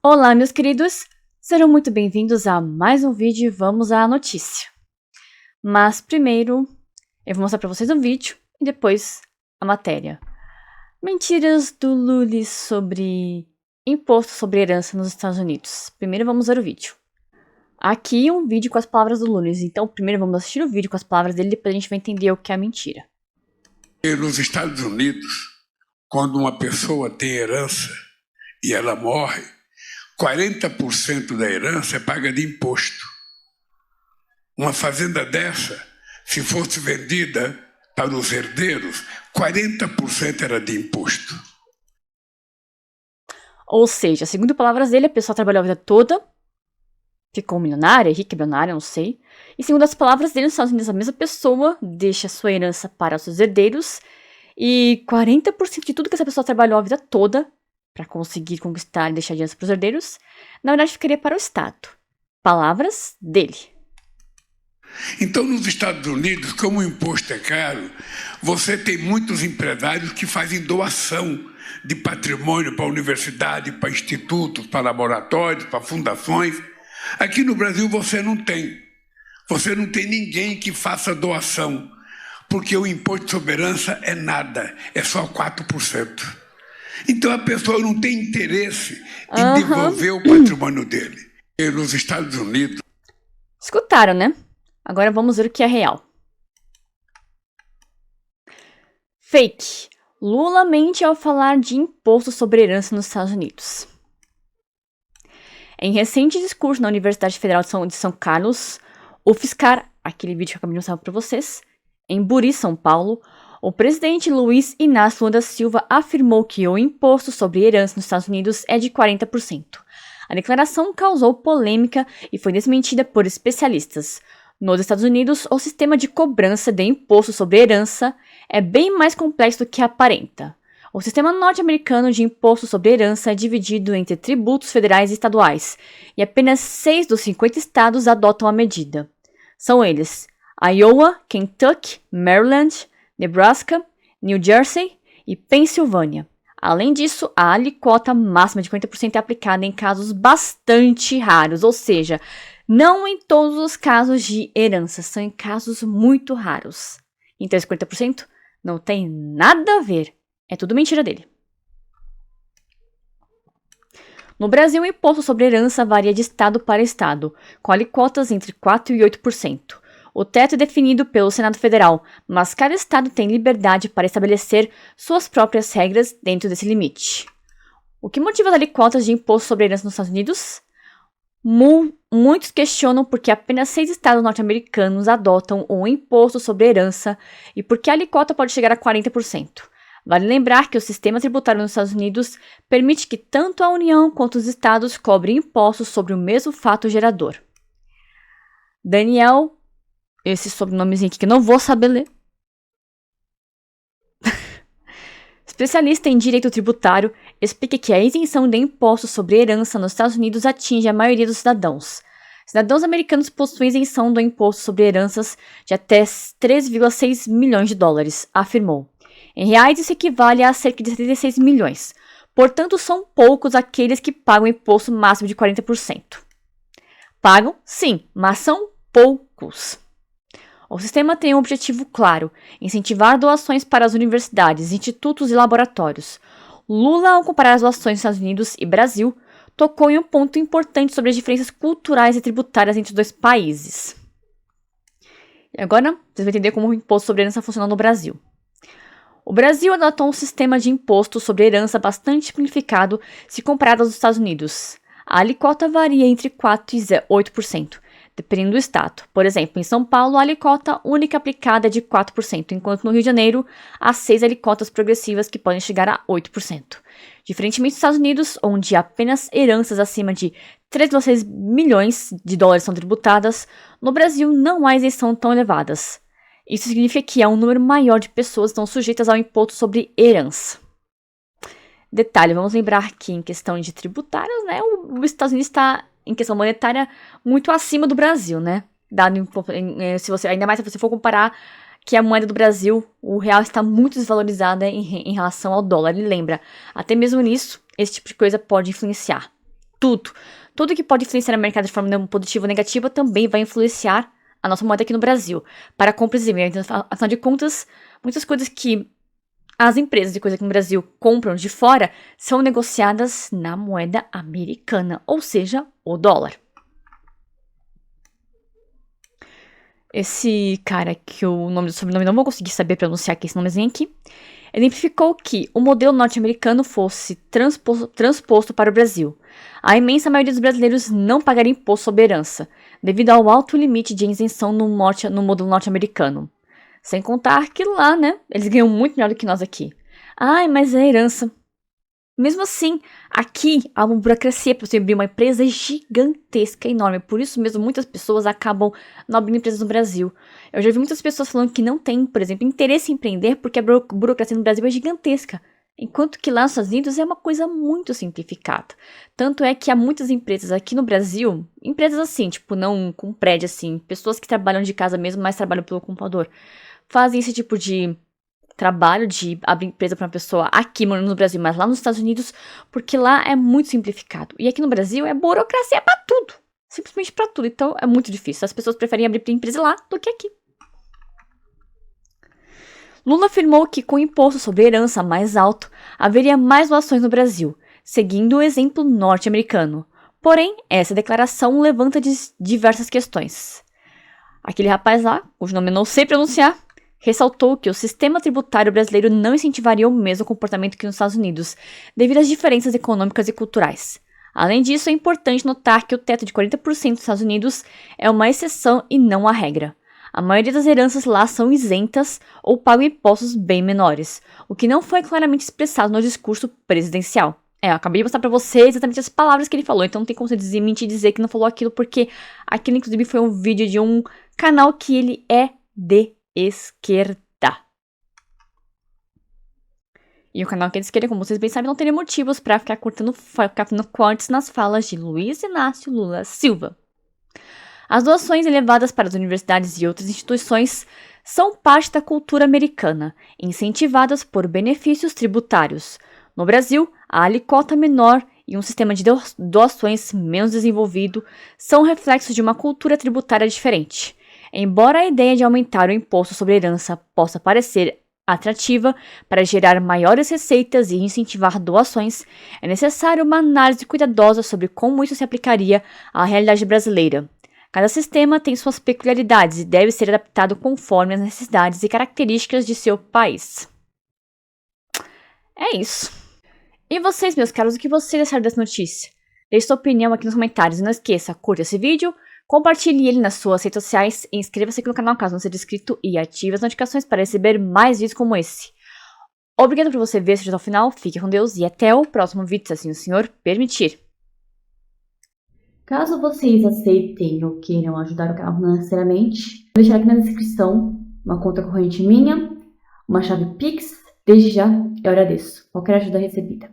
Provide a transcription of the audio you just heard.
Olá, meus queridos! Sejam muito bem-vindos a mais um vídeo e vamos à notícia. Mas primeiro, eu vou mostrar para vocês um vídeo e depois a matéria. Mentiras do Lully sobre imposto sobre herança nos Estados Unidos. Primeiro vamos ver o vídeo. Aqui um vídeo com as palavras do Lully, então primeiro vamos assistir o vídeo com as palavras dele, depois a gente vai entender o que é a mentira. Nos Estados Unidos, quando uma pessoa tem herança e ela morre, 40% da herança é paga de imposto. Uma fazenda dessa, se fosse vendida para os herdeiros, 40% era de imposto. Ou seja, segundo palavras dele, a pessoa trabalhou a vida toda, ficou milionária, rica, bilionária, não sei. E segundo as palavras dele, nos Estados Unidos, a mesma pessoa deixa sua herança para os seus herdeiros e 40% de tudo que essa pessoa trabalhou a vida toda para conseguir conquistar e deixar de herança para os herdeiros, na verdade ficaria para o Estado. Palavras dele. Então, nos Estados Unidos, como o imposto é caro, você tem muitos empresários que fazem doação de patrimônio para a universidade, para institutos, para laboratórios, para fundações. Aqui no Brasil você não tem. Você não tem ninguém que faça doação, porque o imposto sobre herança é nada, é só 4%. Então a pessoa não tem interesse em devolver o patrimônio dele. E nos Estados Unidos... Escutaram, né? Agora vamos ver o que é real. Fake. Lula mente ao falar de imposto sobre herança nos Estados Unidos. Em recente discurso na Universidade Federal de São Carlos, UFSCar, aquele vídeo que eu acabei de mostrar para vocês, em Buri, São Paulo, o presidente Luiz Inácio Lula da Silva afirmou que o imposto sobre herança nos Estados Unidos é de 40%. A declaração causou polêmica e foi desmentida por especialistas. Nos Estados Unidos, o sistema de cobrança de imposto sobre herança é bem mais complexo do que aparenta. O sistema norte-americano de imposto sobre herança é dividido entre tributos federais e estaduais, e apenas 6 dos 50 estados adotam a medida. São eles: Iowa, Kentucky, Maryland, Nebraska, New Jersey e Pensilvânia. Além disso, a alíquota máxima de 50% é aplicada em casos bastante raros, ou seja, não em todos os casos de herança, são em casos muito raros. Então esse 50% não tem nada a ver, é tudo mentira dele. No Brasil, o imposto sobre herança varia de estado para estado, com alíquotas entre 4% e 8%. O teto é definido pelo Senado Federal, mas cada estado tem liberdade para estabelecer suas próprias regras dentro desse limite. O que motiva as alíquotas de imposto sobre herança nos Estados Unidos? Muitos questionam porque apenas 6 estados norte-americanos adotam o imposto sobre herança e porque a alíquota pode chegar a 40%. Vale lembrar que o sistema tributário nos Estados Unidos permite que tanto a União quanto os estados cobrem impostos sobre o mesmo fato gerador. Daniel, esse sobrenomezinho aqui que eu não vou saber ler. Especialista em direito tributário, explica que a isenção de impostos sobre herança nos Estados Unidos atinge a maioria dos cidadãos. Cidadãos americanos possuem isenção do imposto sobre heranças de até 3,6 milhões de dólares, afirmou. Em reais, isso equivale a cerca de 76 milhões. Portanto, são poucos aqueles que pagam o imposto máximo de 40%. Pagam, sim, mas são poucos. O sistema tem um objetivo claro: incentivar doações para as universidades, institutos e laboratórios. Lula, ao comparar as doações dos Estados Unidos e Brasil, tocou em um ponto importante sobre as diferenças culturais e tributárias entre os dois países. E agora, vocês vão entender como o imposto sobre herança funciona no Brasil. O Brasil adotou um sistema de imposto sobre herança bastante simplificado se comparado aos Estados Unidos. A alíquota varia entre 4% e 8%. Dependendo do estado. Por exemplo, em São Paulo, a alíquota única aplicada é de 4%, enquanto no Rio de Janeiro, há 6 alíquotas progressivas que podem chegar a 8%. Diferentemente dos Estados Unidos, onde apenas heranças acima de 3,6 milhões de dólares são tributadas, no Brasil não há isenção tão elevadas. Isso significa que há um número maior de pessoas que estão sujeitas ao imposto sobre herança. Detalhe, vamos lembrar que em questão de tributários, né, os Estados Unidos está em questão monetária muito acima do Brasil, né? Ainda mais se você for comparar que a moeda do Brasil, o real está muito desvalorizada em relação ao dólar. E lembra, até mesmo nisso, esse tipo de coisa pode influenciar. tudo. Tudo que pode influenciar o mercado de forma positiva ou negativa também vai influenciar a nossa moeda aqui no Brasil, para compras e vendas. Afinal de contas, muitas coisas que as empresas de coisa aqui no Brasil compram de fora são negociadas na moeda americana, ou seja, o dólar. Esse cara, que o nome do sobrenome não vou conseguir saber pronunciar aqui esse nomezinho aqui, exemplificou que o modelo norte-americano fosse transposto para o Brasil. A imensa maioria dos brasileiros não pagaria imposto sobre herança, devido ao alto limite de isenção no modelo norte-americano. Sem contar que lá, né, eles ganham muito melhor do que nós aqui. Ai, mas é herança. Mesmo assim, aqui há uma burocracia para você abrir uma empresa gigantesca, enorme. Por isso mesmo, muitas pessoas acabam não abrindo empresas no Brasil. Eu já vi muitas pessoas falando que não têm, por exemplo, interesse em empreender porque a burocracia no Brasil é gigantesca. Enquanto que lá nos Estados Unidos é uma coisa muito simplificada. Tanto é que há muitas empresas aqui no Brasil, empresas assim, tipo, não com prédio assim, pessoas que trabalham de casa mesmo, mas trabalham pelo computador, fazem esse tipo de trabalho de abrir empresa para uma pessoa aqui morando no Brasil, mas lá nos Estados Unidos, porque lá é muito simplificado. E aqui no Brasil é burocracia para tudo. Simplesmente para tudo. Então é muito difícil. As pessoas preferem abrir empresa lá do que aqui. Lula afirmou que com o imposto sobre herança mais alto, haveria mais doações no Brasil, seguindo o exemplo norte-americano. Porém, essa declaração levanta diversas questões. Aquele rapaz lá, cujo nome eu não sei pronunciar, ressaltou que o sistema tributário brasileiro não incentivaria o mesmo comportamento que nos Estados Unidos, devido às diferenças econômicas e culturais. Além disso, é importante notar que o teto de 40% dos Estados Unidos é uma exceção e não a regra. A maioria das heranças lá são isentas ou pagam impostos bem menores, o que não foi claramente expressado no discurso presidencial. Eu acabei de mostrar pra vocês exatamente as palavras que ele falou, então não tem como você mentir e dizer que não falou aquilo, porque aquilo inclusive foi um vídeo de um canal que ele é de esquerda. E o canal que é de esquerda, como vocês bem sabem, não teria motivos para ficar fazendo cortes nas falas de Luiz Inácio Lula Silva. As doações elevadas para as universidades e outras instituições são parte da cultura americana, incentivadas por benefícios tributários. No Brasil, a alíquota menor e um sistema de doações menos desenvolvido são reflexos de uma cultura tributária diferente. Embora a ideia de aumentar o imposto sobre herança possa parecer atrativa para gerar maiores receitas e incentivar doações, é necessário uma análise cuidadosa sobre como isso se aplicaria à realidade brasileira. Cada sistema tem suas peculiaridades e deve ser adaptado conforme as necessidades e características de seu país. É isso. E vocês, meus caros, o que vocês acharam dessa notícia? Deixe sua opinião aqui nos comentários e não esqueça, curta esse vídeo, compartilhe ele nas suas redes sociais, inscreva-se aqui no canal caso não seja inscrito e ative as notificações para receber mais vídeos como esse. Obrigado por você ver esse vídeo até o final, fique com Deus e até o próximo vídeo, se assim o Senhor permitir. Caso vocês aceitem ou queiram ajudar o canal financeiramente, vou deixar aqui na descrição uma conta corrente minha, uma chave Pix. Desde já eu agradeço qualquer ajuda recebida.